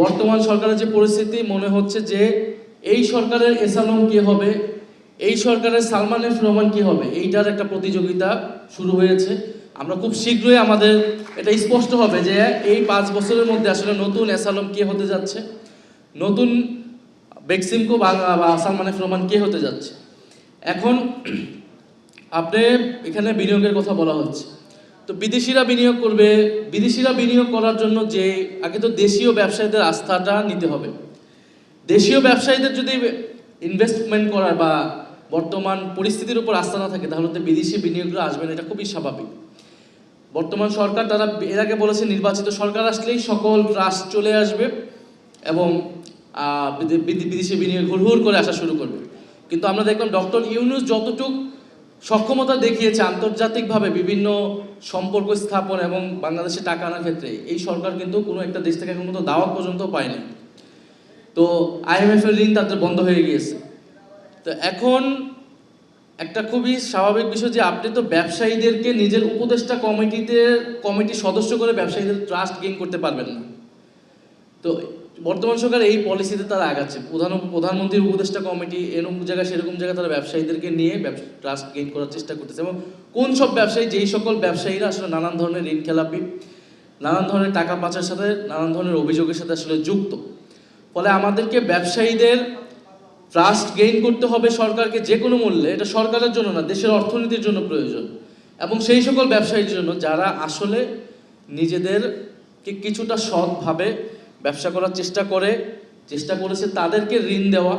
বর্তমান সরকারের যে পরিস্থিতি, মনে হচ্ছে যে এই সরকারের এসালম কে হবে, এই সরকারের সালমান এফ রহমান কি হবে, এইটার একটা প্রতিযোগিতা শুরু হয়েছে। আমরা খুব শীঘ্রই আমাদের এটা স্পষ্ট হবে যে এই 5 বছরের মধ্যে আসলে নতুন এসালম কে হতে যাচ্ছে, নতুন বেক্সিমকো বা সালমান এফ রহমান কে হতে যাচ্ছে। এখন আপনি এখানে বিনিয়োগের কথা বলা হচ্ছে, তো বিদেশিরা বিনিয়োগ করবে। বিদেশিরা বিনিয়োগ করার জন্য যে আগে তো দেশীয় ব্যবসায়ীদের আস্থাটা নিতে হবে। দেশীয় ব্যবসায়ীদের যদি ইনভেস্টমেন্ট করার বা বর্তমান পরিস্থিতির উপর আস্থা না থাকে, তাহলে তো বিদেশি বিনিয়োগরা আসবে না, এটা খুবই স্বাভাবিক। বর্তমান সরকার তারা এর আগে বলেছে নির্বাচিত সরকার আসলেই সকল ট্রাস্ট চলে আসবে এবং বিদেশি বিনিয়োগ হুড়হুড় করে আসা শুরু করবে। কিন্তু আমরা দেখলাম ডক্টর ইউনূস যতটুকু সক্ষমতা দেখিয়েছে আন্তর্জাতিকভাবে বিভিন্ন সম্পর্ক স্থাপন এবং বাংলাদেশে টাকা আনার ক্ষেত্রে, এই সরকার কিন্তু কোনো একটা দেশ থেকে এখন পর্যন্ত দাওয়াত পর্যন্ত পায়নি। তো IMF এর ঋণ তাদের বন্ধ হয়ে গিয়েছে। তো এখন একটা খুবই স্বাভাবিক বিষয় যে আপনি তো ব্যবসায়ীদেরকে নিজের উপদেষ্টা কমিটির সদস্য করে ব্যবসায়ীদের ট্রাস্ট গেইন করতে পারবেন না। তো বর্তমান সরকার এই পলিসিতে তারা আগাচ্ছে, প্রধানমন্ত্রীর উপদেষ্টা কমিটি এরকম জায়গায় সেরকম জায়গায় তারা ব্যবসায়ীদেরকে নিয়ে ট্রাস্ট গেইন করার চেষ্টা করতেছে। এবং কোন সব ব্যবসায়ী, যেই সকল ব্যবসায়ীরা আসলে নানান ধরনের ঋণ খেলাপি, নানান ধরনের টাকা পাচার সাথে, নানান ধরনের অভিযোগের সাথে আসলে যুক্ত। ফলে আমাদেরকে ব্যবসায়ীদের ট্রাস্ট গেইন করতে হবে সরকারকে যে কোনো মূল্যে। এটা সরকারের জন্য না, দেশের অর্থনীতির জন্য প্রয়োজন। এবং সেই সকল ব্যবসায়ীর জন্য যারা আসলে নিজেদেরকে কিছুটা সৎভাবে ব্যবসা করার চেষ্টা করেছে, তাদেরকে ঋণ দেওয়া।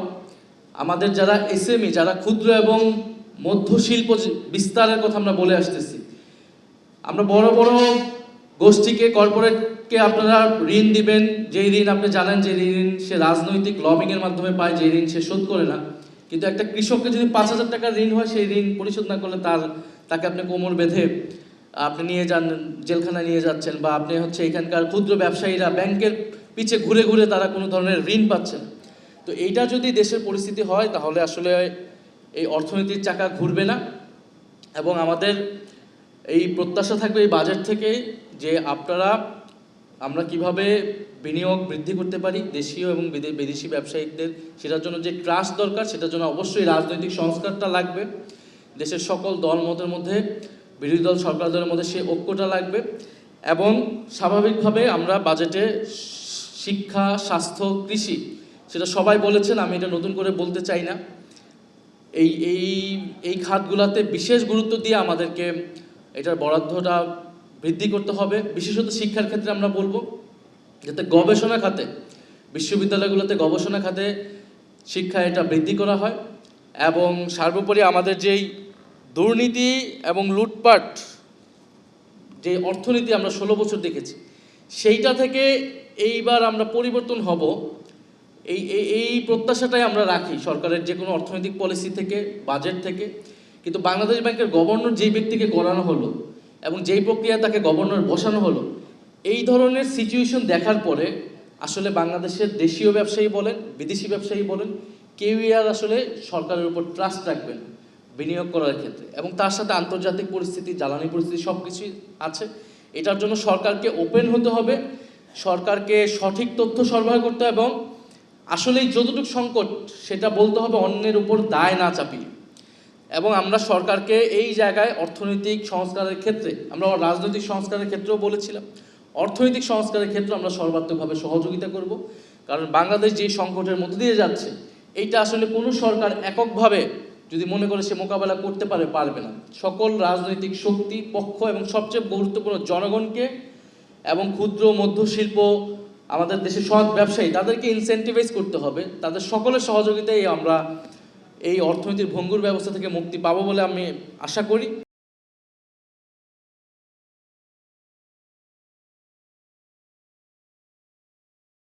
আমাদের যারা SME, যারা ক্ষুদ্র এবং মধ্য শিল্প বিস্তারের কথা আমরা বলে আসতেছি, আমরা বড় বড় গোষ্ঠীকে, কর্পোরেটকে আপনারা ঋণ দিবেন, যেই ঋণ আপনি জানেন যে ঋণ সে রাজনৈতিক লবিংয়ের মাধ্যমে পায়, যে ঋণ সে শোধ করে না। কিন্তু একটা কৃষককে যদি 5,000 টাকার ঋণ হয়, সেই ঋণ পরিশোধ না করলে তাকে আপনি কোমর বেঁধে আপনি নিয়ে যান, জেলখানায় নিয়ে যাচ্ছেন, বা আপনি হচ্ছে এখানকার ক্ষুদ্র ব্যবসায়ীরা ব্যাংকের পিছে ঘুরে ঘুরে তারা কোনো ধরনের ঋণ পাচ্ছেন। তো এইটা যদি দেশের পরিস্থিতি হয়, তাহলে আসলে এই অর্থনীতির চাকা ঘুরবে না। এবং আমাদের এই প্রত্যাশা থাকবে এই বাজেট থেকে যে আমরা কিভাবে বিনিয়োগ বৃদ্ধি করতে পারি দেশীয় এবং বিদেশি ব্যবসায়িকদের, সেটার জন্য যে ট্রাস্ট দরকার, সেটার জন্য অবশ্যই রাজনৈতিক সংস্কারটা লাগবে। দেশের সকল দলমতের মধ্যে, বিরোধী দল সরকার দলের মধ্যে সে ঐক্যটা লাগবে। এবং স্বাভাবিকভাবে আমরা বাজেটে শিক্ষা, স্বাস্থ্য, কৃষি, সেটা সবাই বলেছেন, আমি এটা নতুন করে বলতে চাই না, এই খাতগুলোতে বিশেষ গুরুত্ব দিয়ে আমাদেরকে এটার বরাদ্দটা বৃদ্ধি করতে হবে। বিশেষত শিক্ষার ক্ষেত্রে আমরা বলবো যাতে গবেষণা খাতে, বিশ্ববিদ্যালয়গুলোতে গবেষণা খাতে শিক্ষা এটা বৃদ্ধি করা হয়। এবং সর্বোপরি আমাদের যেই দুর্নীতি এবং লুটপাট যে অর্থনীতি আমরা 16 বছর দেখেছি, সেইটা থেকে এইবার আমরা পরিবর্তন হব, এই প্রত্যাশাটাই আমরা রাখি সরকারের যে কোনো অর্থনৈতিক পলিসি থেকে, বাজেট থেকে। কিন্তু বাংলাদেশ ব্যাংকের গভর্নর যেই ব্যক্তিকে করানো হলো এবং যেই প্রক্রিয়ায় তাকে গভর্নর বসানো হলো, এই ধরনের সিচুয়েশন দেখার পরে আসলে বাংলাদেশের দেশীয় ব্যবসায়ী বলেন, বিদেশি ব্যবসায়ী বলেন, কেউই আর আসলে সরকারের উপর ট্রাস্ট রাখবেন বিনিয়োগ করার ক্ষেত্রে। এবং তার সাথে আন্তর্জাতিক পরিস্থিতি, জ্বালানি পরিস্থিতি সব কিছুই আছে। এটার জন্য সরকারকে ওপেন হতে হবে, সরকারকে সঠিক তথ্য সরবরাহ করতে হবে এবং আসলে যতটুকু সংকট সেটা বলতে হবে অন্যের উপর দায় না চাপিয়ে। এবং আমরা সরকারকে এই জায়গায় অর্থনৈতিক সংস্কারের ক্ষেত্রে, আমরা রাজনৈতিক সংস্কারের ক্ষেত্রেও বলেছিলাম, অর্থনৈতিক সংস্কারের ক্ষেত্রে আমরা সর্বাত্মকভাবে সহযোগিতা করব। কারণ বাংলাদেশ যে সংকটের মধ্যে দিয়ে যাচ্ছে, এইটা আসলে কোনো সরকার এককভাবে যদি মনে করে সে মোকাবেলা করতে পারবে না। সকল রাজনৈতিক শক্তি, পক্ষ এবং সবচেয়ে গুরুত্বপূর্ণ জনগণকে এবং ক্ষুদ্র মধ্য শিল্প, আমাদের দেশের সৎ ব্যবসায়ী, তাদেরকে ইনসেন্টিভাইজ করতে হবে। তাদের সকলের সহযোগিতায় আমরা এই অর্থনীতির ভঙ্গুর ব্যবস্থা থেকে মুক্তি পাবো বলে আমি আশা করি।